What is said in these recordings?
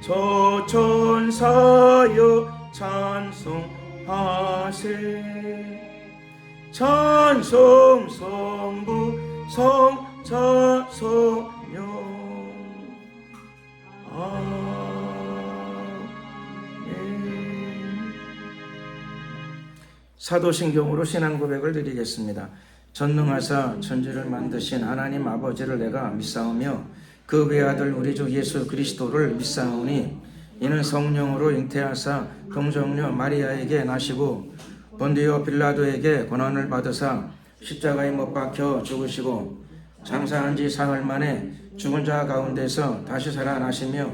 저 천사여 찬송하세. 찬송 성부 성자 성령. 아멘. 사도신경으로 신앙 고백을 드리겠습니다. 전능하사 천지를 만드신 하나님 아버지를 내가 믿사오며 그 외아들 우리 주 예수 그리스도를 믿사오니 이는 성령으로 잉태하사 동정녀 마리아에게 나시고 본디오 빌라도에게 고난을 받으사 십자가에 못 박혀 죽으시고 장사한 지 사흘 만에 죽은 자 가운데서 다시 살아나시며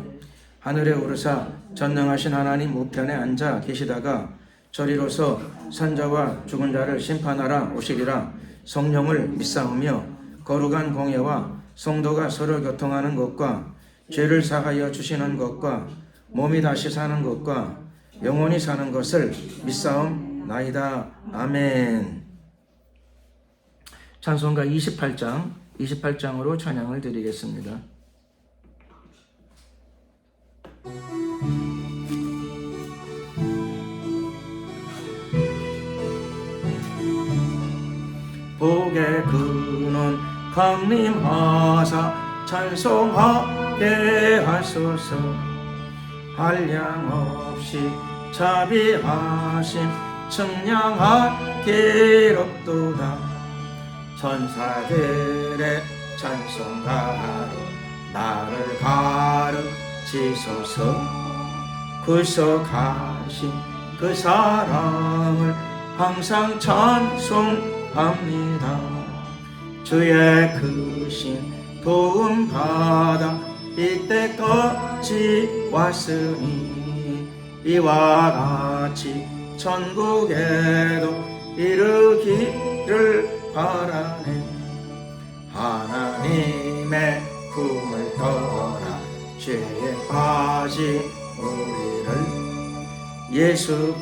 하늘에 오르사 전능하신 하나님 우편에 앉아 계시다가 저리로서 산자와 죽은 자를 심판하라 오시리라. 성령을 믿사오며 거룩한 공예와 성도가 서로 교통하는 것과 죄를 사하여 주시는 것과 몸이 다시 사는 것과 영원히 사는 것을 믿사옵나이다. 아멘. 찬송가 28장으로 찬양을 드리겠습니다. 복의 근원 강림하사 찬송하게 하소서. 한량없이 자비하심 측량하기롭도다. 천사들의 찬송가로 나를 가르치소서. 구속하신 그 사랑을 항상 찬송합니다. 주의 크신 도움 받아 이때까지 왔으니 이와 같이 천국에도 이르기를 바라네. 하나님의 품을 떠나 죄에 빠진 우리를 예수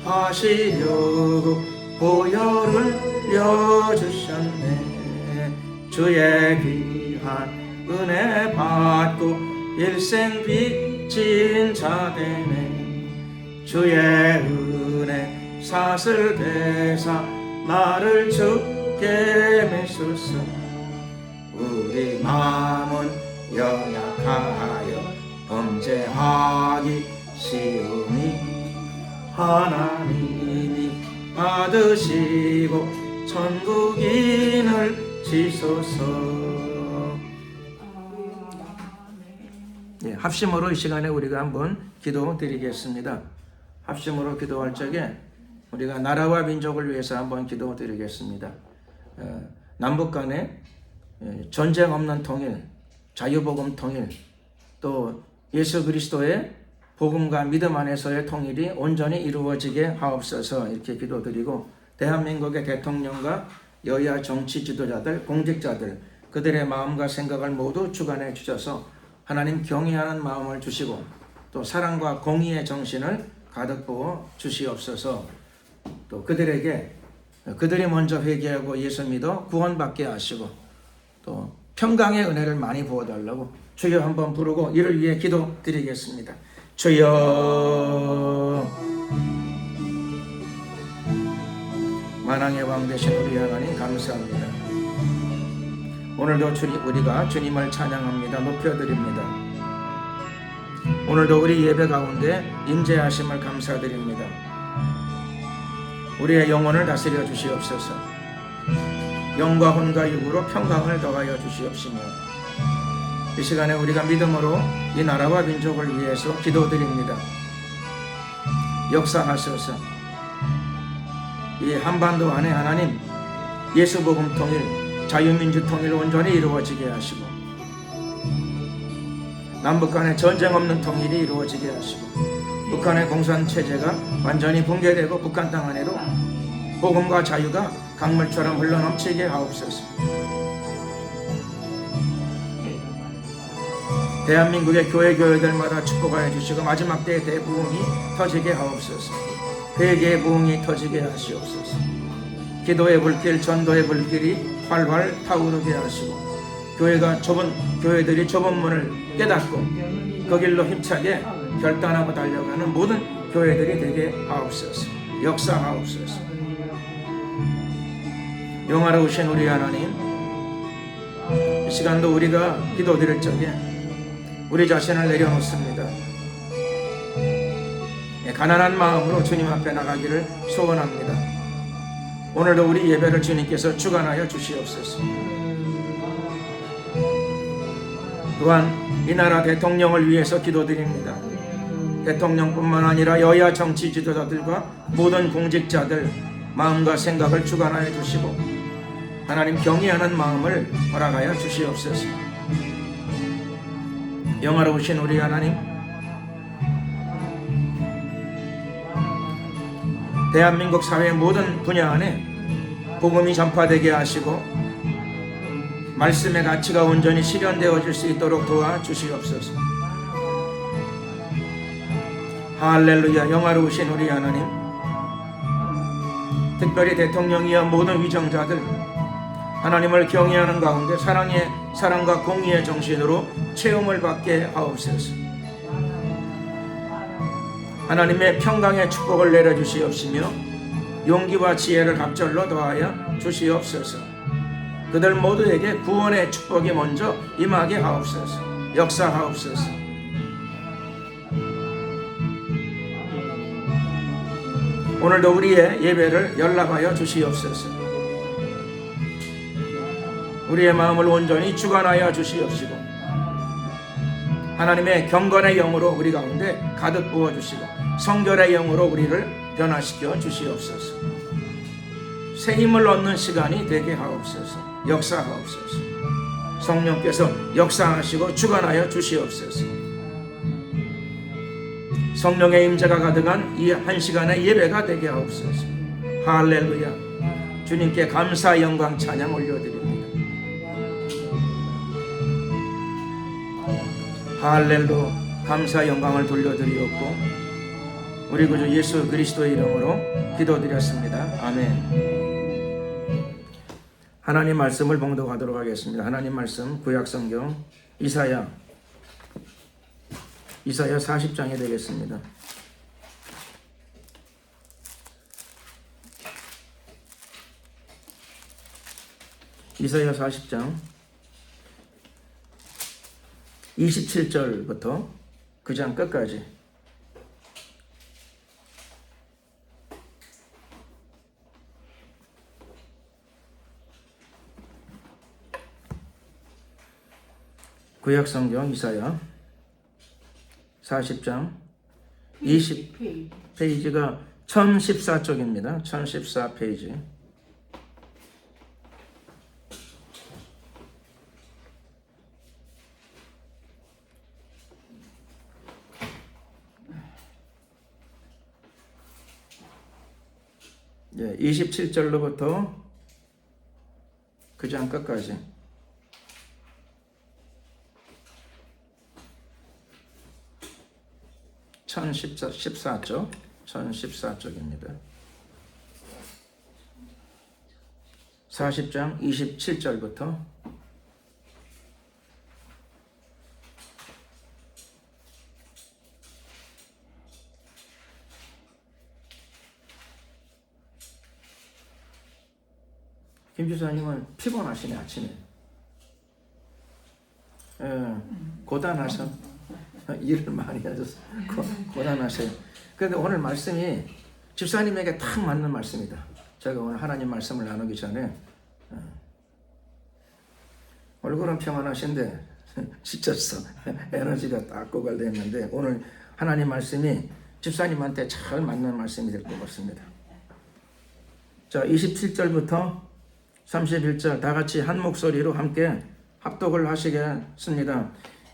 구원하시려고 보혈을 흘려주셨네. 주의 귀한 은혜 받고 일생 빚진 자 되네. 주의 은혜 사슬 대사 나를 주께 메소서. 우리 마음은 연약하여 범죄하기 쉬우니 하나님이 받으시고 천국인을 지소서. 예, 합심으로 이 시간에 우리가 한번 기도 드리겠습니다. 합심으로 기도할 적에 우리가 나라와 민족을 위해서 한번 기도 드리겠습니다. 남북 간에 전쟁 없는 통일, 자유복음 통일, 또 예수 그리스도의 복음과 믿음 안에서의 통일이 온전히 이루어지게 하옵소서. 이렇게 기도드리고, 대한민국의 대통령과 여야 정치 지도자들, 공직자들, 그들의 마음과 생각을 모두 주관해 주셔서 하나님 경외하는 마음을 주시고 또 사랑과 공의의 정신을 가득 부어 주시옵소서. 또 그들에게 그들이 먼저 회개하고 예수 믿어 구원받게 하시고 또 평강의 은혜를 많이 부어달라고 주여 한번 부르고 이를 위해 기도드리겠습니다. 주여, 만왕의 왕 되신 우리 하나님 감사합니다. 오늘도 우리가 주님을 찬양합니다. 높여드립니다. 오늘도 우리 예배 가운데 임재하심을 감사드립니다. 우리의 영혼을 다스려 주시옵소서. 영과 혼과 육으로 평강을 더하여 주시옵시며 이 시간에 우리가 믿음으로 이 나라와 민족을 위해서 기도드립니다. 역사하소서. 이 한반도 안에 하나님 예수복음 통일, 자유민주 통일 온전히 이루어지게 하시고 남북 간에 전쟁 없는 통일이 이루어지게 하시고 북한의 공산체제가 완전히 붕괴되고 북한 땅 안에도 복음과 자유가 강물처럼 흘러넘치게 하옵소서. 대한민국의 교회들마다 축복하여 주시고 마지막 때의 대부흥이 터지게 하옵소서. 회개의 부흥이 터지게 하시옵소서. 기도의 불길, 전도의 불길이 활활 타오르게 하시고 교회들이 좁은 문을 깨닫고 그 길로 힘차게 결단하고 달려가는 모든 교회들이 되게 하옵소서. 역사하옵소서. 영화로우신 우리 하나님, 이 시간도 우리가 기도드릴 적에 우리 자신을 내려놓습니다. 가난한 마음으로 주님 앞에 나가기를 소원합니다. 오늘도 우리 예배를 주님께서 주관하여 주시옵소서. 또한 이 나라 대통령을 위해서 기도드립니다. 대통령뿐만 아니라 여야 정치 지도자들과 모든 공직자들 마음과 생각을 주관하여 주시고 하나님 경외하는 마음을 허락하여 주시옵소서. 영화로우신 우리 하나님, 대한민국 사회의 모든 분야 안에 복음이 전파되게 하시고 말씀의 가치가 온전히 실현되어질 수 있도록 도와주시옵소서. 할렐루야. 영화로우신 우리 하나님, 특별히 대통령이여 모든 위정자들 하나님을 경외하는 가운데 사랑과 공의의 정신으로 체험을 받게 하옵소서. 하나님의 평강의 축복을 내려주시옵시며 용기와 지혜를 갑절로 더하여 주시옵소서. 그들 모두에게 구원의 축복이 먼저 임하게 하옵소서. 역사하옵소서. 오늘도 우리의 예배를 연락하여 주시옵소서. 우리의 마음을 온전히 주관하여 주시옵시고 하나님의 경건의 영으로 우리 가운데 가득 부어주시고 성결의 영으로 우리를 변화시켜 주시옵소서. 새 힘을 얻는 시간이 되게 하옵소서. 역사하옵소서. 성령께서 역사하시고 주관하여 주시옵소서. 성령의 임재가 가득한 이 한 시간의 예배가 되게 하옵소서. 할렐루야. 주님께 감사 영광 찬양 올려드립니다. 할렐루야. 감사 영광을 돌려드리옵고 우리 구주 예수 그리스도의 이름으로 기도드렸습니다. 아멘. 하나님 말씀을 봉독하도록 하겠습니다. 하나님 말씀 구약성경 이사야 40장이 되겠습니다. 이사야 40장 27절부터 그 장 끝까지. 구약성경 이사야 40장 20페이지가 1014쪽입니다. 1014페이지. 예, 27절로부터 그 장 끝까지. 1014쪽입니다. 40장 27절부터 김 주사님은 피곤하시네 아침에. 고단하셔. 일을 많이 하셔서 고단하세요. 그런데 오늘 말씀이 집사님에게 딱 맞는 말씀이다. 제가 오늘 하나님 말씀을 나누기 전에 얼굴은 평안하신데 지쳤어. 에너지가 딱 고갈됐는데 오늘 하나님 말씀이 집사님한테 잘 맞는 말씀이 될 것 같습니다. 자, 27절부터 31절 다 같이 한 목소리로 함께 합독을 하시겠습니다.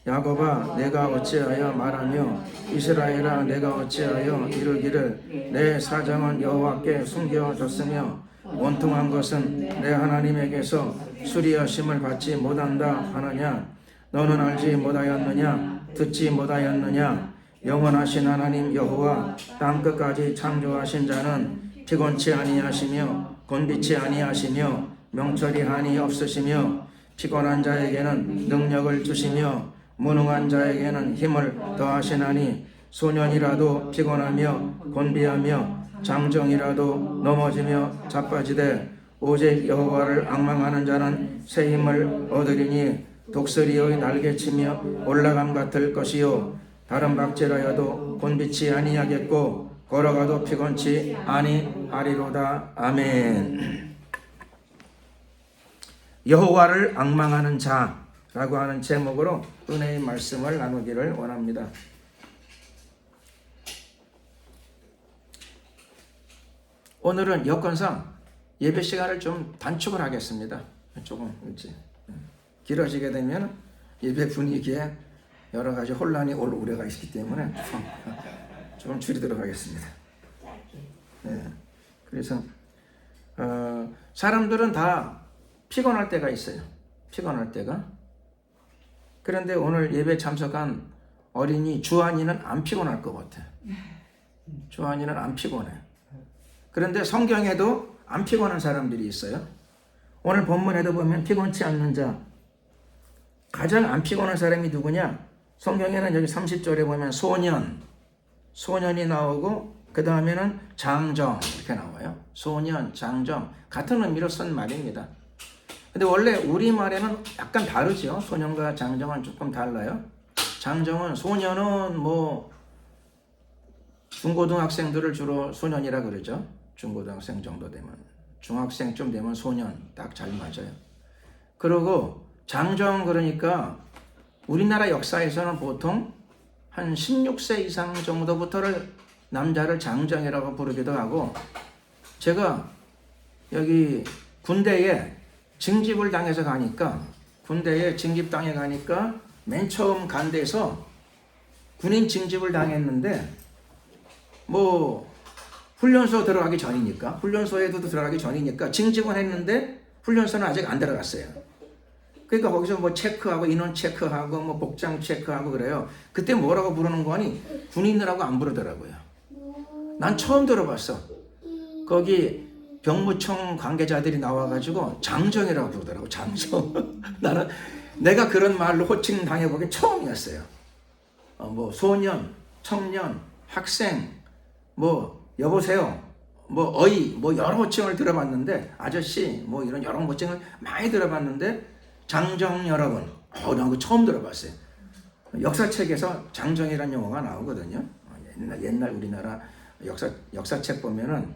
야곱아 내가 어찌하여 말하며 이스라엘아 내가 어찌하여 이르기를 내 사정은 여호와께 숨겨졌으며 원통한 것은 내 하나님에게서 수리하심을 받지 못한다 하느냐. 너는 알지 못하였느냐 듣지 못하였느냐. 영원하신 하나님 여호와 땅끝까지 창조하신 자는 피곤치 아니하시며 곤비치 아니하시며 명철이 한이 없으시며 피곤한 자에게는 능력을 주시며 무능한 자에게는 힘을 더하시나니 소년이라도 피곤하며 곤비하며 장정이라도 넘어지며 자빠지되 오직 여호와를 앙망하는 자는 새 힘을 얻으리니 독수리의 날개치며 올라감 같을 것이요 다른 박질하여도 곤비치 아니하겠고 걸어가도 피곤치 아니하리로다. 아멘. 여호와를 앙망하는 자라고 하는 제목으로 은혜의 말씀을 나누기를 원합니다. 오늘은 여건상 예배 시간을 좀 단축을 하겠습니다. 조금 일찍. 길어지게 되면 예배 분위기에 여러 가지 혼란이 올 우려가 있기 때문에 조금 줄이도록 하겠습니다. 네. 그래서 사람들은 다 피곤할 때가 있어요. 피곤할 때가. 그런데 오늘 예배 참석한 어린이 주한이는 안 피곤할 것 같아. 주한이는 안 피곤해. 그런데 성경에도 안 피곤한 사람들이 있어요. 오늘 본문에도 보면 피곤치 않는 자, 가장 안 피곤한 사람이 누구냐? 성경에는 여기 30절에 보면 소년이 나오고 그 다음에는 장정 이렇게 나와요. 소년, 장정 같은 의미로 쓴 말입니다. 근데 원래 우리말에는 약간 다르죠. 소년과 장정은 조금 달라요. 장정은 소년은 뭐 중고등학생들을 주로 소년이라 그러죠. 중고등학생 정도 되면 중학생쯤 되면 소년 딱 잘 맞아요. 그리고 장정 그러니까 우리나라 역사에서는 보통 한 16세 이상 정도부터를 남자를 장정이라고 부르기도 하고 제가 여기 군대에 징집을 당해서 가니까 군대에 징집당해 가니까 맨 처음 간 데서 군인 징집을 당했는데 뭐 훈련소 들어가기 전이니까 훈련소에도 들어가기 전이니까 징집은 했는데 훈련소는 아직 안 들어갔어요. 그러니까 거기서 뭐 체크하고 인원 체크하고 뭐 복장 체크하고 그래요. 그때 뭐라고 부르는 거니 군인이라고 안 부르더라고요. 난 처음 들어봤어. 거기 병무청 관계자들이 나와가지고 장정이라고 부르더라고. 장정. 나는 내가 그런 말로 호칭 당해보긴 처음이었어요. 뭐 소년, 청년, 학생, 뭐 여보세요, 뭐 어이, 뭐 여러 호칭을 들어봤는데 아저씨, 뭐 이런 여러 호칭을 많이 들어봤는데 장정 여러분, 난 그거 처음 들어봤어요. 역사책에서 장정이라는 용어가 나오거든요. 옛날 우리나라 역사책 보면은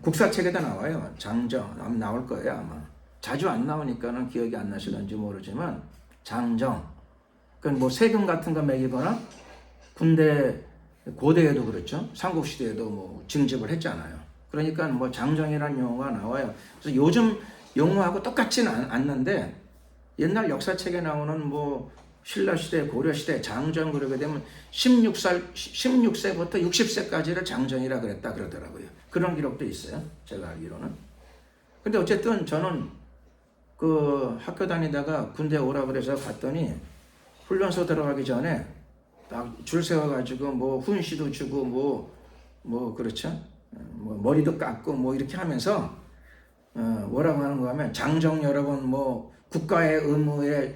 국사책에도 나와요. 장정 나올 거예요 아마. 자주 안 나오니까는 기억이 안 나시는지 모르지만 장정. 그건 뭐 세금 같은 거 매기거나 군대 고대에도 그렇죠. 삼국시대에도 뭐 징집을 했잖아요. 그러니까 뭐 장정이라는 용어가 나와요. 그래서 요즘 용어하고 똑같지는 않는데 옛날 역사책에 나오는 뭐 신라시대, 고려시대 장정 그러게 되면 16세부터 60세까지를 장정이라 그랬다 그러더라고요. 그런 기록도 있어요. 제가 알기로는. 근데 어쨌든 저는 그 학교 다니다가 군대 오라 그래서 갔더니 훈련소 들어가기 전에 딱 줄 세워가지고 뭐 훈시도 주고 뭐 그렇죠. 뭐 머리도 깎고 뭐 이렇게 하면서 뭐라고 하는 거 하면 장정 여러분 뭐 국가의 의무에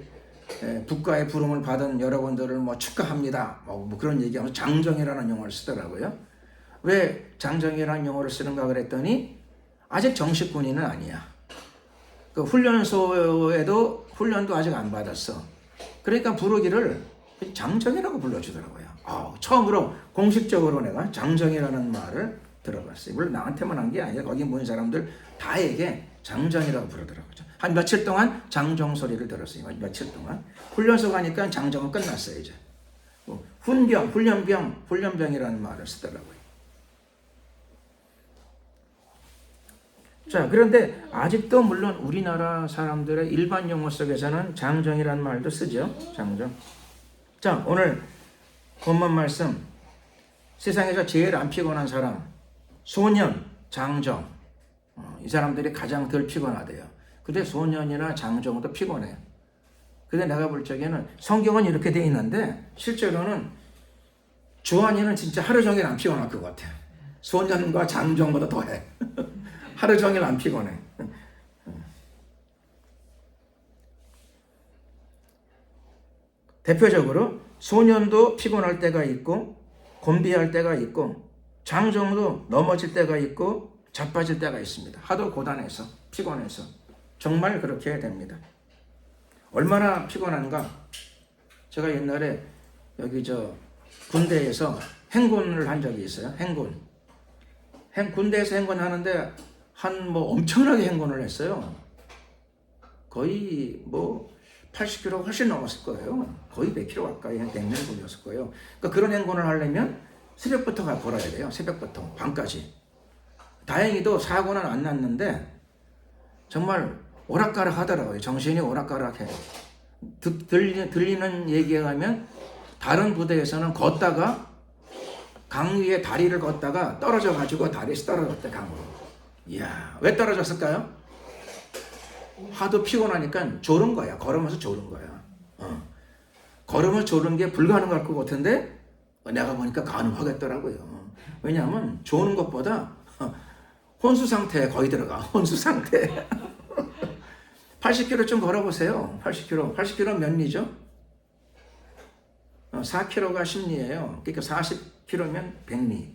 국가의 부름을 받은 여러분들을 뭐 축하합니다. 뭐 그런 얘기하면서 장정이라는 용어를 쓰더라고요. 왜 장정이라는 용어를 쓰는가 그랬더니 아직 정식 군인은 아니야. 그 훈련소에도 훈련도 아직 안 받았어. 그러니까 부르기를 장정이라고 불러주더라고요. 처음으로 공식적으로 내가 장정이라는 말을 들어봤어요. 물론 나한테만 한 게 아니라 거기 모인 사람들 다에게 장정이라고 부르더라고요. 한 며칠 동안 장정 소리를 들었어요. 며칠 동안. 훈련소 가니까 장정은 끝났어요. 이제 훈병, 훈련병이라는 말을 쓰더라고요. 자, 그런데 아직도 물론 우리나라 사람들의 일반 용어 속에서는 장정이라는 말도 쓰죠. 장정. 자, 오늘 본문 말씀. 세상에서 제일 안 피곤한 사람, 소년, 장정. 이 사람들이 가장 덜 피곤하대요. 근데 소년이나 장정도 피곤해요. 근데 내가 볼 적에는 성경은 이렇게 돼 있는데 실제로는 주한이는 진짜 하루 종일 안 피곤할 것 같아요. 소년과 장정보다 더해. 하루 종일 안 피곤해. 대표적으로 소년도 피곤할 때가 있고 곤비할 때가 있고 장정도 넘어질 때가 있고 자빠질 때가 있습니다. 하도 고단해서 피곤해서 정말 그렇게 됩니다. 얼마나 피곤한가? 제가 옛날에 여기 군대에서 행군을 한 적이 있어요. 군대에서 행군하는데 엄청나게 행군을 했어요. 거의 80km 훨씬 넘었을 거예요. 거의 100km 가까이 행군이었을 거예요. 그러니까 그런 행군을 하려면 새벽부터 걸어야 돼요. 새벽부터 밤까지. 다행히도 사고는 안 났는데 정말 오락가락 하더라고요. 정신이 오락가락해요. 들리는 얘기에 가면 다른 부대에서는 걷다가 강 위에 다리를 걷다가 떨어져가지고 다리에서 떨어졌대, 강으로. 이야, 왜 떨어졌을까요? 하도 피곤하니까 졸은 거야. 걸으면서 졸은 거야. 걸으면서 졸은 게 불가능할 것 같은데 내가 보니까 가능하겠더라고요. 왜냐하면 조는 것보다 혼수 상태에 거의 들어가. 혼수 상태. 80km 좀 걸어보세요. 80km 몇 리죠? 4km가 10리예요. 그러니까 40km면 100리.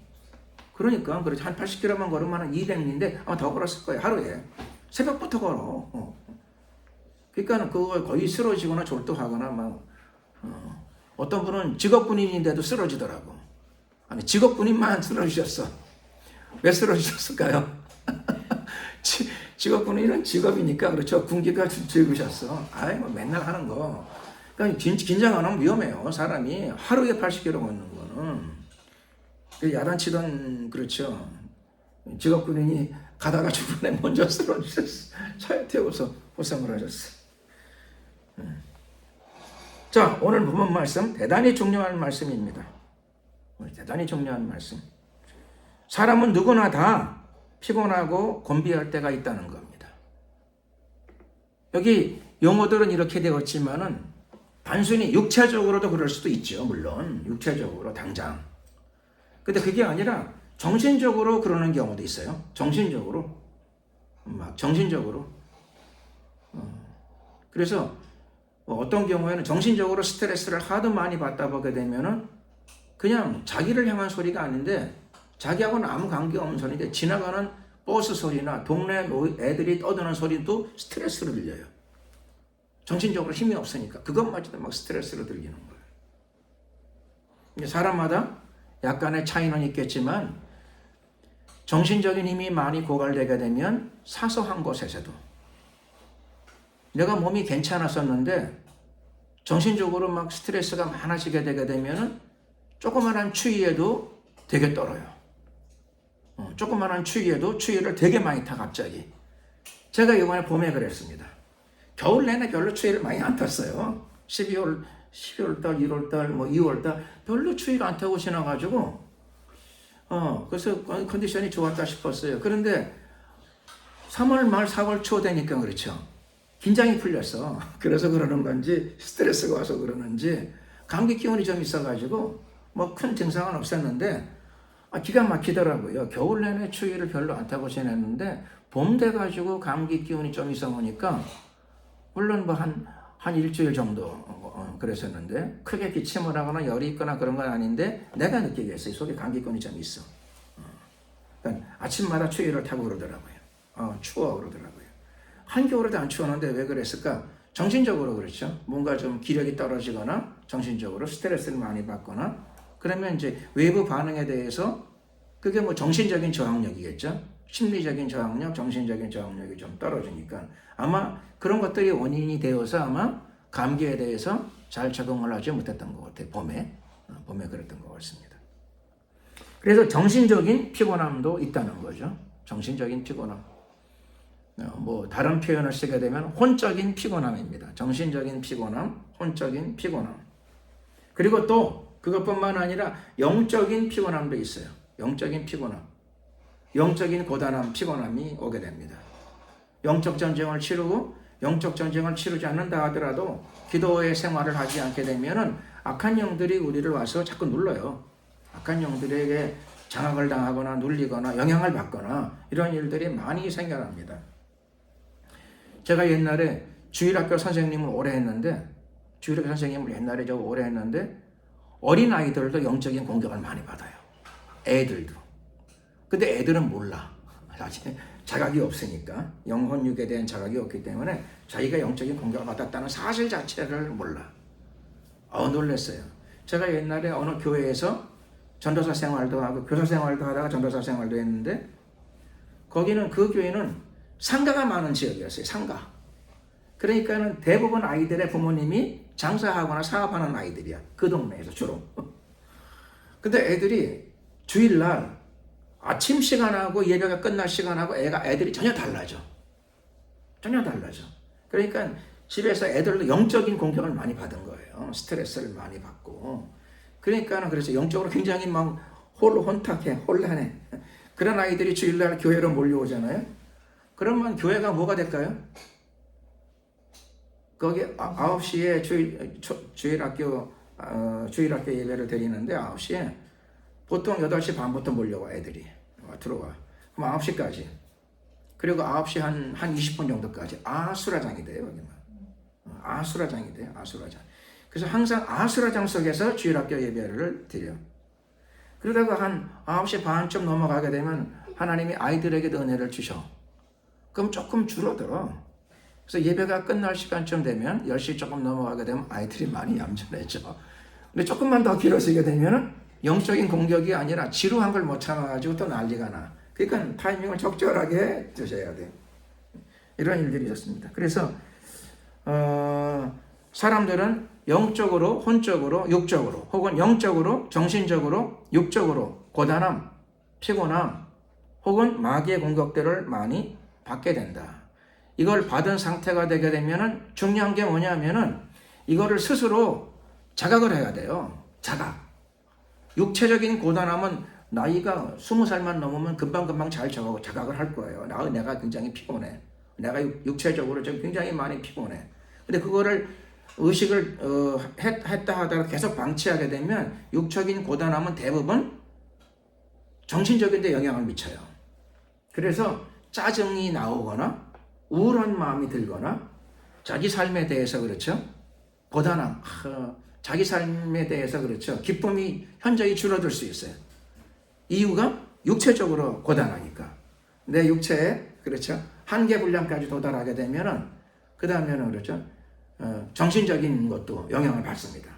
그러니까 한 80km만 걸으면 한 200리인데 아마 더 걸었을 거예요. 하루에. 새벽부터 걸어. 그러니까 그거 거의 쓰러지거나 졸도하거나 어떤 분은 직업군인인데도 쓰러지더라고. 아니, 직업군인만 쓰러지셨어. 왜 쓰러지셨을까요? 직업군인은 직업이니까 그렇죠. 군기가 즐기셨어. 맨날 하는 거. 그러니까 긴장 안 하면 위험해요. 사람이 하루에 80km 걷는 거는. 야단치던 그렇죠. 직업군인이 가다가 주변에 먼저 쓰러지셨어. 차에 태워서 호송을 하셨어. 자, 오늘 본문 말씀 대단히 중요한 말씀입니다. 대단히 중요한 말씀. 사람은 누구나 다 피곤하고 곤비할 때가 있다는 겁니다. 여기 용어들은 이렇게 되었지만은 단순히 육체적으로도 그럴 수도 있죠. 물론 육체적으로 당장. 근데 그게 아니라 정신적으로 그러는 경우도 있어요. 정신적으로. 그래서 어떤 경우에는 정신적으로 스트레스를 하도 많이 받다 보게 되면은 그냥 자기를 향한 소리가 아닌데 자기하고는 아무 관계없는 소리인데 지나가는 버스 소리나 동네 애들이 떠드는 소리도 스트레스로 들려요. 정신적으로 힘이 없으니까 그것마저도 막 스트레스로 들리는 거예요. 사람마다 약간의 차이는 있겠지만 정신적인 힘이 많이 고갈되게 되면 사소한 것에서도 내가 몸이 괜찮았었는데 정신적으로 막 스트레스가 많아지게 되게 되면은 조그만한 추위에도 되게 떨어요. 조그만한 추위에도 추위를 되게 많이 타 갑자기. 제가 이번에 봄에 그랬습니다. 겨울 내내 별로 추위를 많이 안 탔어요. 12월달, 1월달, 2월달 별로 추위를 안 타고 지나가지고 그래서 컨디션이 좋았다 싶었어요. 그런데 3월 말 4월 초 되니까 그렇죠. 긴장이 풀렸어. 그래서 그러는 건지 스트레스가 와서 그러는지 감기 기운이 좀 있어가지고 큰 증상은 없었는데 기가 막히더라고요. 겨울 내내 추위를 별로 안 타고 지냈는데 봄 돼가지고 감기 기운이 좀 있어 보니까 물론 한 일주일 정도 그랬었는데 크게 기침을 하거나 열이 있거나 그런 건 아닌데 내가 느끼겠어요. 속에 감기꾼이 좀 있어. 그러니까 아침마다 추위를 타고 그러더라고요. 추워 그러더라고요. 한겨울에도 안 추웠는데 왜 그랬을까? 정신적으로 그렇죠. 뭔가 좀 기력이 떨어지거나 정신적으로 스트레스를 많이 받거나 그러면 이제 외부 반응에 대해서 그게 정신적인 저항력이겠죠. 심리적인 저항력, 정신적인 저항력이 좀 떨어지니까 아마 그런 것들이 원인이 되어서 아마 감기에 대해서 잘 적응을 하지 못했던 것 같아요. 봄에 그랬던 것 같습니다. 그래서 정신적인 피곤함도 있다는 거죠. 정신적인 피곤함. 다른 표현을 쓰게 되면 혼적인 피곤함입니다. 정신적인 피곤함, 혼적인 피곤함. 그리고 또 그것뿐만 아니라 영적인 피곤함도 있어요. 영적인 피곤함. 영적인 고단함, 피곤함이 오게 됩니다. 영적 전쟁을 치르고 영적 전쟁을 치르지 않는다 하더라도 기도의 생활을 하지 않게 되면은 악한 영들이 우리를 와서 자꾸 눌러요. 악한 영들에게 장악을 당하거나 눌리거나 영향을 받거나 이런 일들이 많이 생겨납니다. 제가 옛날에 주일학교 선생님을 오래 했는데 주일학교 선생님을 옛날에 저 오래 했는데 어린 아이들도 영적인 공격을 많이 받아요. 애들도. 근데 애들은 몰라. 아직 자각이 없으니까 영혼육에 대한 자각이 없기 때문에 자기가 영적인 공격을 받았다는 사실 자체를 몰라. 놀랐어요. 제가 옛날에 어느 교회에서 전도사 생활도 하고 교사 생활도 하다가 전도사 생활도 했는데 거기는 그 교회는 상가가 많은 지역이었어요. 상가. 그러니까는 대부분 아이들의 부모님이 장사하거나 사업하는 아이들이야. 그 동네에서 주로. 근데 애들이 주일날 아침 시간하고 예배가 끝날 시간하고 애들이 전혀 달라져. 전혀 달라져. 그러니까 집에서 애들도 영적인 공격을 많이 받은 거예요. 스트레스를 많이 받고. 그러니까 그래서 영적으로 굉장히 막 혼탁해, 혼란해. 그런 아이들이 주일날 교회로 몰려오잖아요. 그러면 교회가 뭐가 될까요? 거기 9시에 주일학교 예배를 드리는데 9시에 보통 8시 반부터 몰려와 애들이 들어와. 그럼 9시까지. 그리고 9시 한 20분 정도까지 아수라장이 돼요. 여기는. 아수라장이 돼요. 아수라장. 그래서 항상 아수라장 속에서 주일학교 예배를 드려. 그러다가 한 9시 반쯤 넘어가게 되면 하나님이 아이들에게도 은혜를 주셔. 그럼 조금 줄어들어. 그래서 예배가 끝날 시간쯤 되면 10시 조금 넘어가게 되면 아이들이 많이 얌전해져. 근데 조금만 더 길어지게 되면 영적인 공격이 아니라 지루한 걸 못 참아가지고 또 난리가 나. 그러니까 타이밍을 적절하게 두셔야 돼. 이런 일들이 있었습니다. 그래서 사람들은 영적으로, 혼적으로, 육적으로 혹은 영적으로, 정신적으로, 육적으로 고단함, 피곤함 혹은 마귀의 공격들을 많이 받게 된다. 이걸 받은 상태가 되게 되면은 중요한 게 뭐냐면은 이거를 스스로 자각을 해야 돼요. 자각. 육체적인 고단함은 나이가 20살만 넘으면 금방금방 잘 자각을 할 거예요. 내가 굉장히 피곤해. 내가 육체적으로 좀 굉장히 많이 피곤해. 근데 그거를 의식을 했다 하다가 계속 방치하게 되면 육적인 고단함은 대부분 정신적인 데 영향을 미쳐요. 그래서 짜증이 나오거나 우울한 마음이 들거나 자기 삶에 대해서 그렇죠. 고단함, 자기 삶에 대해서 그렇죠. 기쁨이 현저히 줄어들 수 있어요. 이유가 육체적으로 고단하니까. 내 육체에 그렇죠. 한계 분량까지 도달하게 되면은 그 다음에는 그렇죠. 정신적인 것도 영향을 받습니다.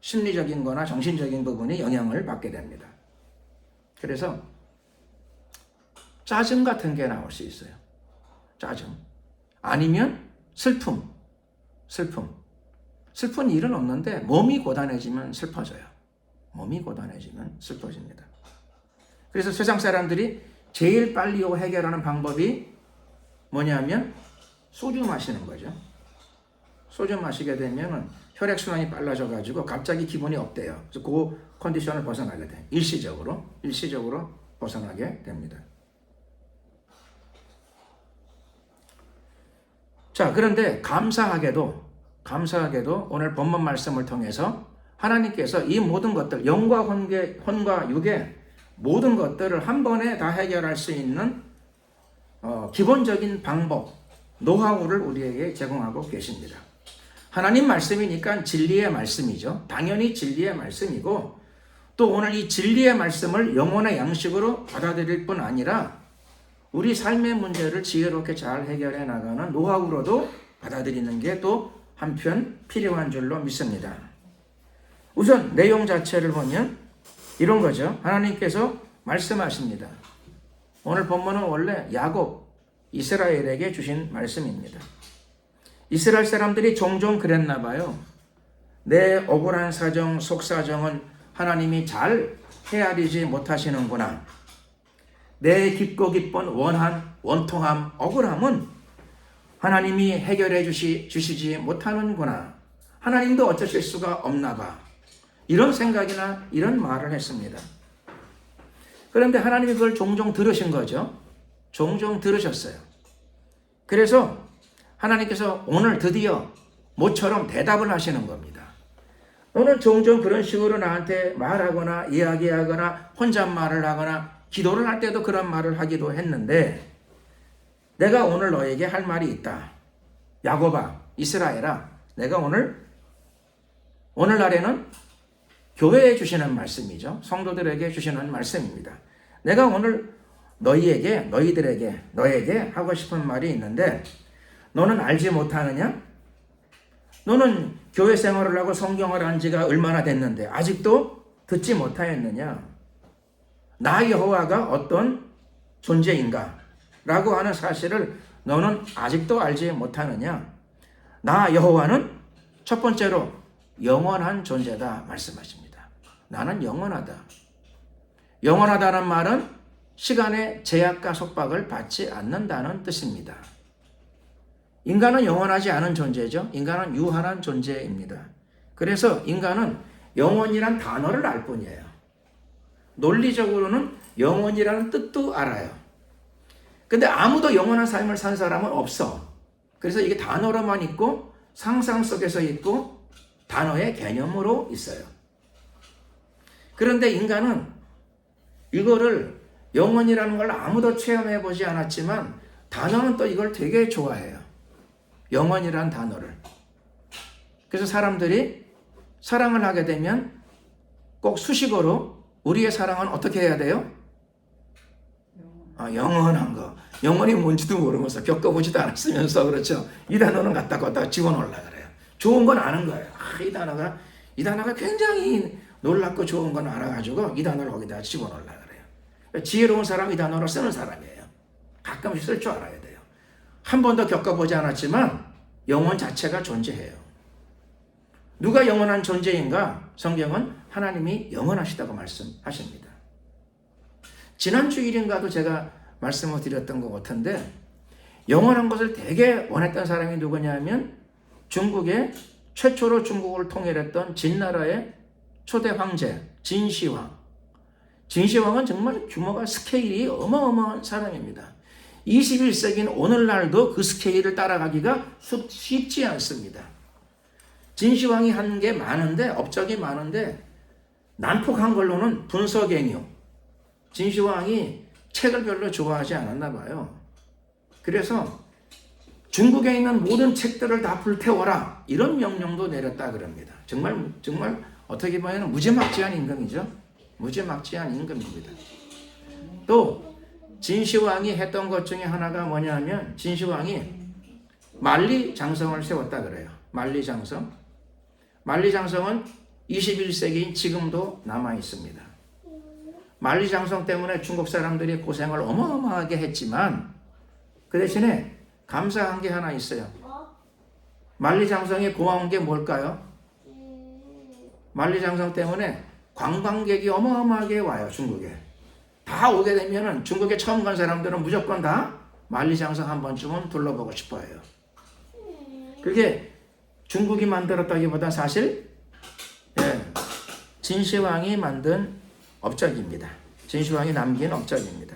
심리적인 거나 정신적인 부분이 영향을 받게 됩니다. 그래서 짜증 같은 게 나올 수 있어요. 짜증. 아니면 슬픈 일은 없는데 몸이 고단해지면 슬퍼져요. 몸이 고단해지면 슬퍼집니다. 그래서 세상 사람들이 제일 빨리 해결하는 방법이 뭐냐면 소주 마시는 거죠. 소주 마시게 되면 혈액순환이 빨라져가지고 갑자기 기분이 업돼요. 그래서 그 컨디션을 벗어나게 돼. 일시적으로 벗어나게 됩니다. 자, 그런데 감사하게도 오늘 본문 말씀을 통해서 하나님께서 이 모든 것들, 영과 혼과 육의 모든 것들을 한 번에 다 해결할 수 있는 기본적인 방법, 노하우를 우리에게 제공하고 계십니다. 하나님 말씀이니까 진리의 말씀이죠. 당연히 진리의 말씀이고 또 오늘 이 진리의 말씀을 영혼의 양식으로 받아들일 뿐 아니라 우리 삶의 문제를 지혜롭게 잘 해결해 나가는 노하우로도 받아들이는 게 또 한편 필요한 줄로 믿습니다. 우선 내용 자체를 보면 이런 거죠. 하나님께서 말씀하십니다. 오늘 본문은 원래 야곱, 이스라엘에게 주신 말씀입니다. 이스라엘 사람들이 종종 그랬나 봐요. 내 억울한 사정, 속사정은 하나님이 잘 헤아리지 못하시는구나. 내 깊고 깊은 원통함, 억울함은 하나님이 해결해 주시지 못하는구나. 하나님도 어쩌실 수가 없나 봐. 이런 생각이나 이런 말을 했습니다. 그런데 하나님이 그걸 종종 들으신 거죠. 종종 들으셨어요. 그래서 하나님께서 오늘 드디어 모처럼 대답을 하시는 겁니다. 너는 종종 그런 식으로 나한테 말하거나 이야기하거나 혼잣말을 하거나 기도를 할 때도 그런 말을 하기도 했는데 내가 오늘 너에게 할 말이 있다. 야곱아, 이스라엘아, 내가 오늘 오늘날에는 교회에 주시는 말씀이죠. 성도들에게 주시는 말씀입니다. 내가 오늘 너에게 하고 싶은 말이 있는데 너는 알지 못하느냐? 너는 교회 생활을 하고 성경을 안 지가 얼마나 됐는데 아직도 듣지 못하였느냐? 나 여호와가 어떤 존재인가? 라고 하는 사실을 너는 아직도 알지 못하느냐? 나 여호와는 첫 번째로 영원한 존재다 말씀하십니다. 나는 영원하다. 영원하다는 말은 시간의 제약과 속박을 받지 않는다는 뜻입니다. 인간은 영원하지 않은 존재죠. 인간은 유한한 존재입니다. 그래서 인간은 영원이란 단어를 알 뿐이에요. 논리적으로는 영원이라는 뜻도 알아요. 근데 아무도 영원한 삶을 산 사람은 없어. 그래서 이게 단어로만 있고 상상 속에서 있고 단어의 개념으로 있어요. 그런데 인간은 이거를 영원이라는 걸 아무도 체험해 보지 않았지만 단어는 또 이걸 되게 좋아해요. 영원이라는 단어를. 그래서 사람들이 사랑을 하게 되면 꼭 수식어로 우리의 사랑은 어떻게 해야 돼요? 영원한 거. 영원이 뭔지도 모르면서 겪어보지도 않았으면서 그렇죠. 이 단어는 갖다가 집어넣으려고 그래요. 좋은 건 아는 거예요. 이 단어가 굉장히 놀랍고 좋은 건 알아가지고 이 단어를 거기다 집어넣으려고 그래요. 지혜로운 사람이 이 단어를 쓰는 사람이에요. 가끔씩 쓸 줄 알아야 돼요. 한 번도 겪어보지 않았지만 영원 자체가 존재해요. 누가 영원한 존재인가? 성경은 하나님이 영원하시다고 말씀하십니다. 지난 주일인가도 제가 말씀을 드렸던 것 같은데 영원한 것을 되게 원했던 사람이 누구냐면 중국의 최초로 중국을 통일했던 진나라의 초대 황제 진시황. 진시황은 정말 규모가 스케일이 어마어마한 사람입니다. 21세기인 오늘날도 그 스케일을 따라가기가 쉽지 않습니다. 진시황이 한 게 많은데 업적이 많은데 난폭한 걸로는 분서갱유. 진시황이 책을 별로 좋아하지 않았나 봐요. 그래서 중국에 있는 모든 책들을 다 불태워라 이런 명령도 내렸다 그럽니다. 정말 어떻게 보면 무지막지한 임금이죠. 무지막지한 임금입니다. 또 진시황이 했던 것 중에 하나가 뭐냐면 진시황이 만리장성을 세웠다 그래요. 만리장성. 만리장성은 21세기인 지금도 남아 있습니다. 만리장성 때문에 중국 사람들이 고생을 어마어마하게 했지만 그 대신에 감사한 게 하나 있어요. 만리장성이 고마운 게 뭘까요? 만리장성 때문에 관광객이 어마어마하게 와요. 중국에. 다 오게 되면은 중국에 처음 간 사람들은 무조건 다 만리장성 한 번쯤은 둘러보고 싶어 해요. 그게 중국이 만들었다기보다 사실 진시황이 만든 업적입니다. 진시황이 남긴 업적입니다.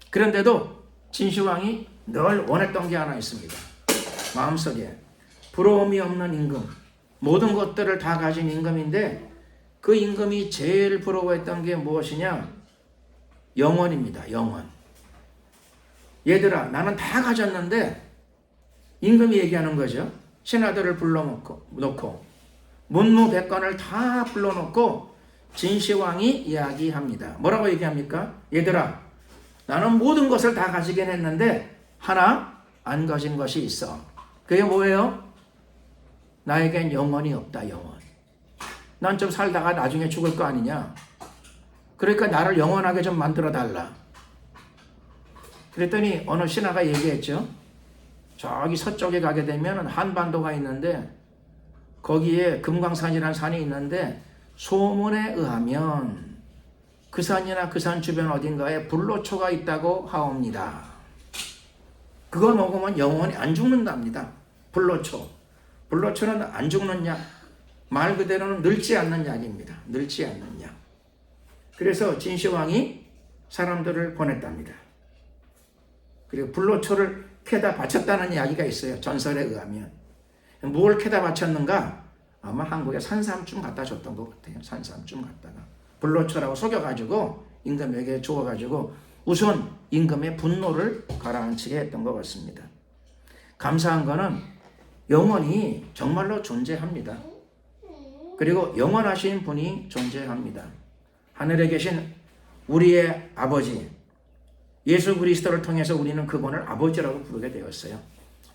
그런데도 진시황이 늘 원했던 게 하나 있습니다. 마음속에 부러움이 없는 임금, 모든 것들을 다 가진 임금인데 그 임금이 제일 부러워했던 게 무엇이냐? 영원입니다. 영원. 얘들아, 나는 다 가졌는데 임금이 얘기하는 거죠. 신하들을 불러놓고 문무백관을 다 불러놓고 진시황이 이야기합니다. 뭐라고 얘기합니까? 얘들아, 나는 모든 것을 다 가지긴 했는데 하나 안 가진 것이 있어. 그게 뭐예요? 나에겐 영원이 없다. 영원. 난 좀 살다가 나중에 죽을 거 아니냐. 그러니까 나를 영원하게 좀 만들어 달라. 그랬더니 어느 신하가 얘기했죠. 저기 서쪽에 가게 되면 한반도가 있는데 거기에 금강산이라는 산이 있는데 소문에 의하면 그 산이나 그 산 주변 어딘가에 불로초가 있다고 하옵니다. 그거 먹으면 영원히 안 죽는답니다. 불로초. 불로초는 안 죽는 약. 말 그대로는 늙지 않는 약입니다. 늙지 않는 약. 그래서 진시황이 사람들을 보냈답니다. 그리고 불로초를 캐다 바쳤다는 이야기가 있어요. 전설에 의하면. 뭘 캐다 바쳤는가? 아마 한국에 산삼쯤 갖다 줬던 것 같아요. 산삼쯤 갖다가. 불로초라고 속여가지고 임금에게 주어가지고 우선 임금의 분노를 가라앉히게 했던 것 같습니다. 감사한 거는 영원히 정말로 존재합니다. 그리고 영원하신 분이 존재합니다. 하늘에 계신 우리의 아버지 예수 그리스도를 통해서 우리는 그분을 아버지라고 부르게 되었어요.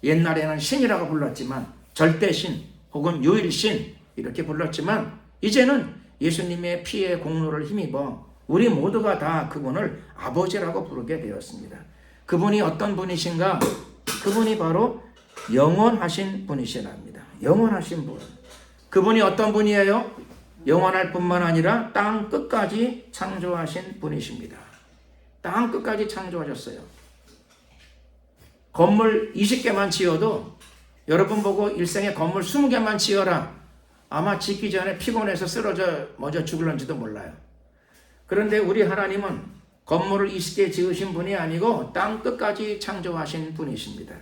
옛날에는 신이라고 불렀지만 절대신 혹은 유일신 이렇게 불렀지만 이제는 예수님의 피의 공로를 힘입어 우리 모두가 다 그분을 아버지라고 부르게 되었습니다. 그분이 어떤 분이신가? 그분이 바로 영원하신 분이시랍니다. 영원하신 분. 그분이 어떤 분이에요? 영원할 뿐만 아니라 땅 끝까지 창조하신 분이십니다. 땅 끝까지 창조하셨어요. 건물 20개만 지어도 여러분 보고 일생에 건물 20개만 지어라. 아마 짓기 전에 피곤해서 쓰러져 먼저 죽을런지도 몰라요. 그런데 우리 하나님은 건물을 20개 지으신 분이 아니고 땅 끝까지 창조하신 분이십니다.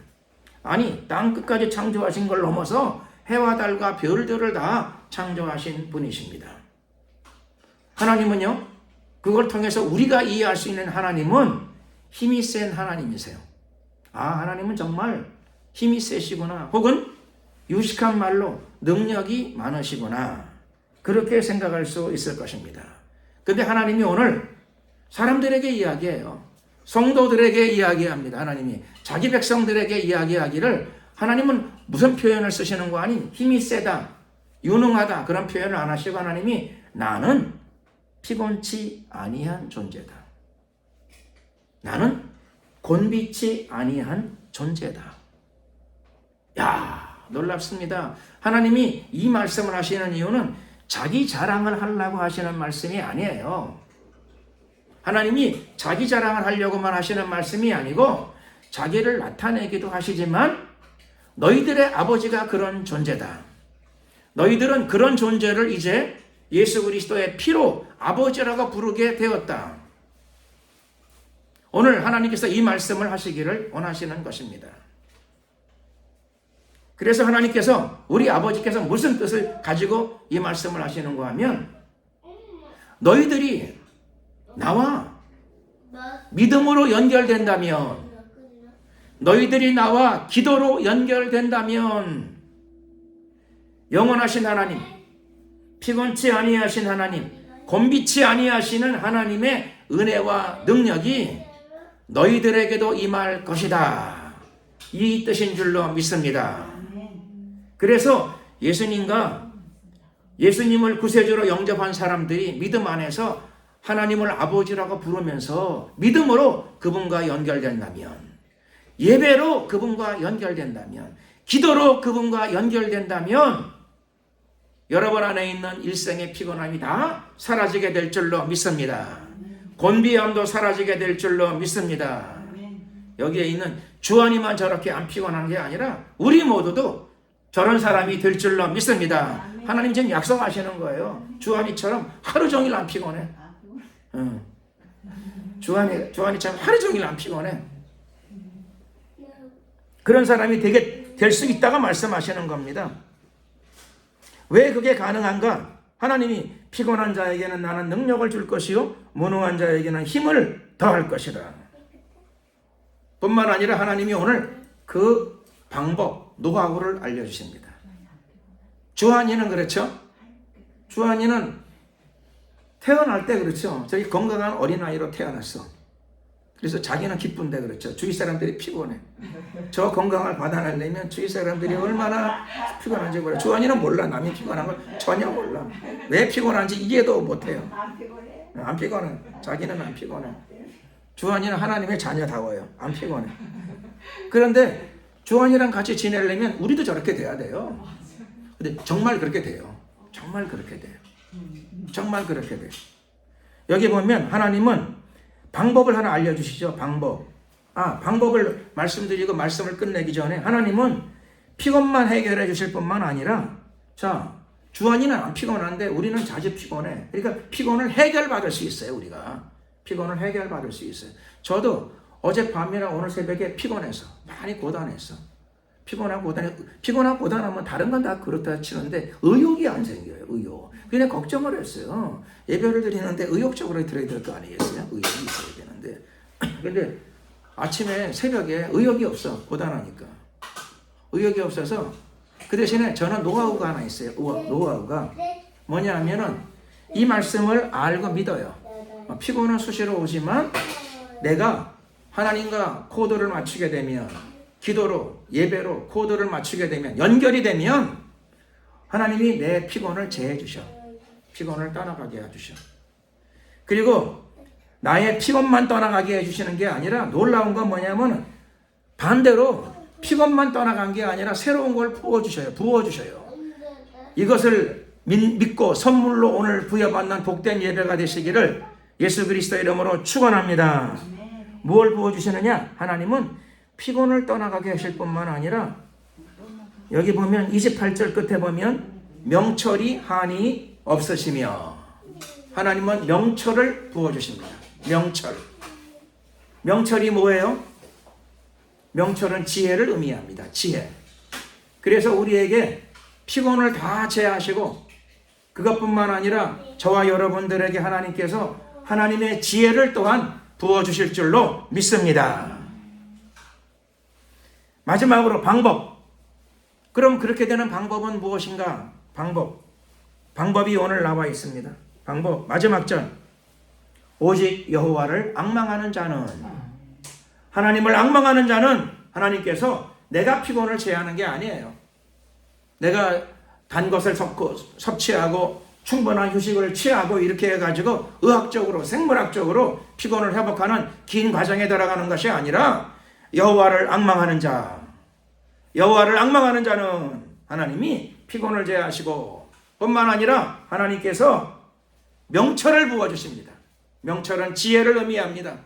아니, 땅 끝까지 창조하신 걸 넘어서 해와 달과 별들을 다 창조하신 분이십니다. 하나님은요, 그걸 통해서 우리가 이해할 수 있는 하나님은 힘이 센 하나님이세요. 아, 하나님은 정말 힘이 세시구나. 혹은 유식한 말로 능력이 많으시구나. 그렇게 생각할 수 있을 것입니다. 근데 하나님이 오늘 사람들에게 이야기해요. 성도들에게 이야기합니다. 하나님이 자기 백성들에게 이야기하기를 하나님은 무슨 표현을 쓰시는 거 아닌 힘이 세다, 유능하다 그런 표현을 안 하시고 하나님이 나는 피곤치 아니한 존재다. 나는 곤비치 아니한 존재다. 야, 놀랍습니다. 하나님이 이 말씀을 하시는 이유는 자기 자랑을 하려고 하시는 말씀이 아니에요. 하나님이 자기 자랑을 하려고만 하시는 말씀이 아니고 자기를 나타내기도 하시지만 너희들의 아버지가 그런 존재다. 너희들은 그런 존재를 이제 예수 그리스도의 피로 아버지라고 부르게 되었다. 오늘 하나님께서 이 말씀을 하시기를 원하시는 것입니다. 그래서 하나님께서 우리 아버지께서 무슨 뜻을 가지고 이 말씀을 하시는가 하면 너희들이 나와 믿음으로 연결된다면, 너희들이 나와 기도로 연결된다면 영원하신 하나님, 피곤치 아니하신 하나님, 곤비치 아니하시는 하나님의 은혜와 능력이 너희들에게도 임할 것이다. 이 뜻인 줄로 믿습니다. 그래서 예수님을 구세주로 영접한 사람들이 믿음 안에서 하나님을 아버지라고 부르면서 믿음으로 그분과 연결된다면, 예배로 그분과 연결된다면, 기도로 그분과 연결된다면 여러분 안에 있는 일생의 피곤함이 다 사라지게 될 줄로 믿습니다. 곤비함도 사라지게 될 줄로 믿습니다. 여기에 있는 주한이만 저렇게 안 피곤한 게 아니라 우리 모두도 저런 사람이 될 줄로 믿습니다. 하나님 지금 약속하시는 거예요. 주한이처럼 하루 종일 안 피곤해. 주한이처럼 하루 종일 안 피곤해. 그런 사람이 될 수 있다가 말씀하시는 겁니다. 왜 그게 가능한가? 하나님이 피곤한 자에게는 나는 능력을 줄 것이요 무능한 자에게는 힘을 더할 것이다. 뿐만 아니라 하나님이 오늘 그 방법, 노하우를 알려주십니다. 주한이는 그렇죠? 주한이는 태어날 때 그렇죠. 저기 건강한 어린아이로 태어났어. 그래서 자기는 기쁜데 그렇죠. 주위 사람들이 피곤해. 저 건강을 받아내려면 주위 사람들이 얼마나 피곤한지 몰라. 주한이는 몰라. 남이 피곤한 걸 전혀 몰라. 왜 피곤한지 이해도 못해요. 안 피곤해. 자기는 안 피곤해. 주한이는 하나님의 자녀다워요. 안 피곤해. 그런데 주한이랑 같이 지내려면 우리도 저렇게 돼야 돼요. 근데 정말 그렇게 돼요. 정말 그렇게 돼요. 정말 그렇게 돼요. 여기 보면 하나님은 방법을 하나 알려주시죠. 방법을 말씀드리고 말씀을 끝내기 전에 하나님은 피곤만 해결해 주실 뿐만 아니라, 자, 주한이는 안 피곤한데 우리는 자주 피곤해. 그러니까 피곤을 해결받을 수 있어요. 우리가 피곤을 해결받을 수 있어요. 저도 어젯밤이랑 오늘 새벽에 피곤해서 많이 고단했어. 피곤하고 고단하면 다른 건 다 그렇다 치는데 의욕이 안 생겨요. 의욕. 그냥 걱정을 했어요. 예배를 드리는데 의욕적으로 드려야 될 거 아니겠어요? 의욕이 있어야 되는데. 근데 아침에 새벽에 의욕이 없어. 고단하니까. 의욕이 없어서 그 대신에 저는 노하우가 하나 있어요. 노하우가 뭐냐 하면은 이 말씀을 알고 믿어요. 피곤은 수시로 오지만 내가 하나님과 코드를 맞추게 되면, 기도로 예배로 코드를 맞추게 되면, 연결이 되면 하나님이 내 피곤을 제해 주셔. 피곤을 떠나가게 해주셔. 그리고 나의 피곤만 떠나가게 해주시는 게 아니라, 놀라운 건 뭐냐면 반대로 피곤만 떠나간 게 아니라 새로운 걸 부어주셔요. 이것을 믿고 선물로 오늘 부여받는 복된 예배가 되시기를 예수 그리스도 이름으로 축원합니다. 뭘 부어주시느냐? 하나님은 피곤을 떠나가게 하실 뿐만 아니라, 여기 보면 28절 끝에 보면 명철이 한이 없으시며, 하나님은 명철을 부어주십니다. 명철이 뭐예요? 명철은 지혜를 의미합니다. 지혜. 그래서 우리에게 피곤을 다 제하시고, 그것뿐만 아니라 저와 여러분들에게 하나님께서 하나님의 지혜를 또한 부어주실 줄로 믿습니다. 마지막으로 방법. 그럼 그렇게 되는 방법은 무엇인가? 방법이 오늘 나와 있습니다. 방법, 마지막 절. 오직 여호와를 আক망하는 자는, 하나님을 আক망하는 자는 하나님께서 내가 피곤을 제하는 게 아니에요. 내가 단 것을 섭취하고 충분한 휴식을 취하고 이렇게 해가지고 의학적으로, 생물학적으로 피곤을 회복하는 긴 과정에 들어가는 것이 아니라, 여호와를 আক망하는 자, 여호와를 আক망하는 자는 하나님이 피곤을 제하시고, 뿐만 아니라 하나님께서 명철을 부어주십니다. 명철은 지혜를 의미합니다.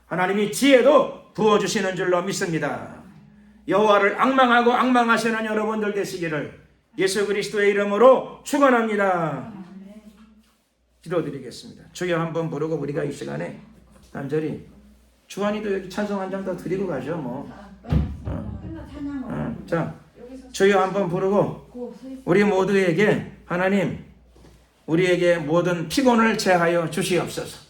하나님이 지혜도 부어주시는 줄로 믿습니다. 여호와를 আক망하고 আক망하시는 여러분들 되시기를 예수 그리스도의 이름으로 축원합니다. 기도드리겠습니다. 주여 한번 부르고 우리가 이 시간에 간절히, 주한이도 여기 찬송 한 장 더 드리고 가죠 뭐. 자, 주여 한번 부르고 우리 모두에게, 하나님 우리에게 모든 피곤을 제하여 주시옵소서.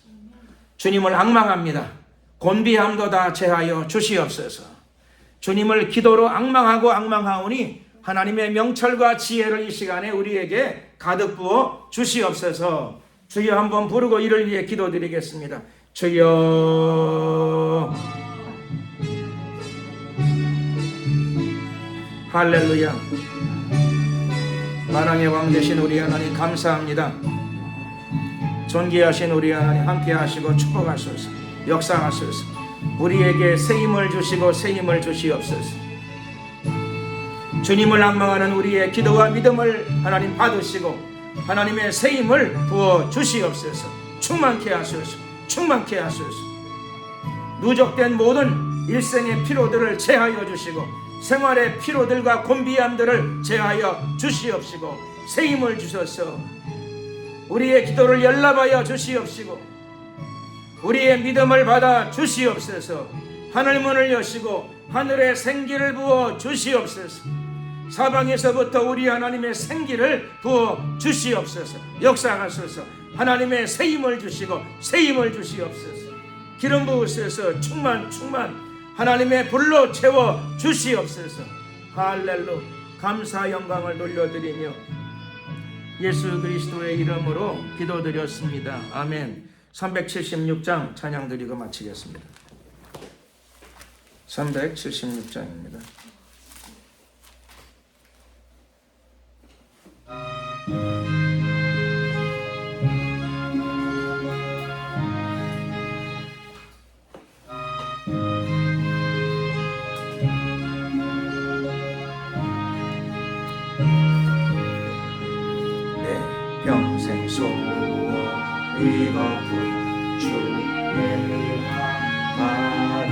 주님을 আক망합니다. 곤비함도 다 제하여 주시옵소서. 주님을 기도로 আক망하고 আক망하오니 하나님의 명철과 지혜를 이 시간에 우리에게 가득 부어 주시옵소서. 주여 한번 부르고 이를 위해 기도드리겠습니다. 주여. 할렐루야. 만왕의 왕 되신 우리 하나님 감사합니다. 존귀하신 우리 하나님 함께 하시고 축복하소서. 역사하소서. 우리에게 새 힘을 주시고 새 힘을 주시옵소서. 주님을 আক망하는 우리의 기도와 믿음을 하나님 받으시고 하나님의 새 힘을 부어 주시옵소서. 충만케 하소서. 충만케 하소서. 누적된 모든 일생의 피로들을 제하여 주시고 생활의 피로들과 곤비함들을 제하여 주시옵시고 새 힘을 주셔서 우리의 기도를 연락하여 주시옵시고 우리의 믿음을 받아 주시옵소서. 하늘문을 여시고 하늘의 생기를 부어 주시옵소서. 사방에서부터 우리 하나님의 생기를 부어 주시옵소서. 역사하소서. 하나님의 새 힘을 주시고 새 힘을 주시옵소서. 기름 부으소서. 충만 하나님의 불로 채워 주시옵소서. 할렐루야. 감사 영광을 돌려드리며 예수 그리스도의 이름으로 기도드렸습니다. 아멘. 376장 찬양 드리고 마치겠습니다. 376장입니다. 평생 소리거든 주의 바다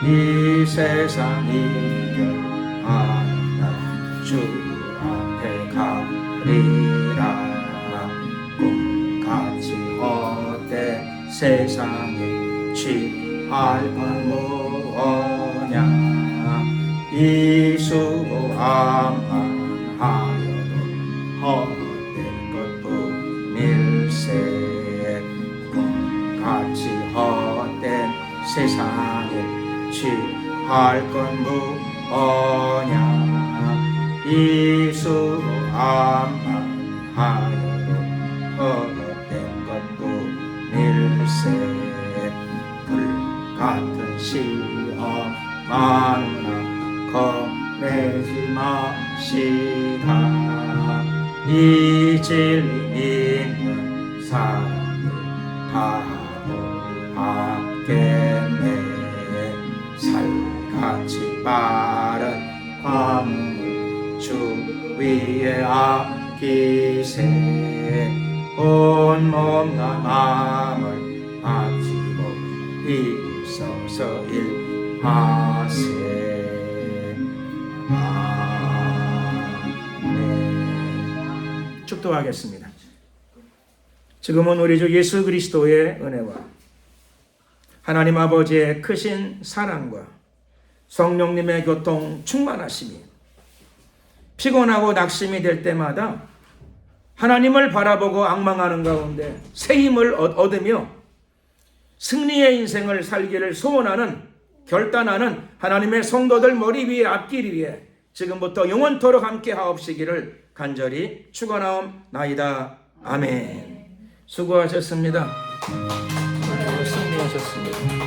이 세상 이겨하나 주 앞에 가리라 꿈같이 헛된 세상에 취할 건 뭐냐 이 수고함하여도 헛된 것뿐일세 꿈같이 헛된 세상에 취할 건 뭐냐 이 수고함하여도 이 진리 믿는 사람들 다 하겠네. 살같이 빠른 화물 주 위에 아끼세. 온몸과 마음을 바치고 힘써서 일하세. 아멘. 축도하겠습니다. 지금은 우리 주 예수 그리스도의 은혜와 하나님 아버지의 크신 사랑과 성령님의 교통 충만하심이 피곤하고 낙심이 될 때마다 하나님을 바라보고 앙망하는 가운데 새 힘을 얻으며 승리의 인생을 살기를 소원하는 결단하는 하나님의 성도들 머리 위에 앞길 위에 지금부터 영원토록 함께 하옵시기를 간절히 축원하옵나이다. 아멘. 수고하셨습니다. 승리하셨습니다.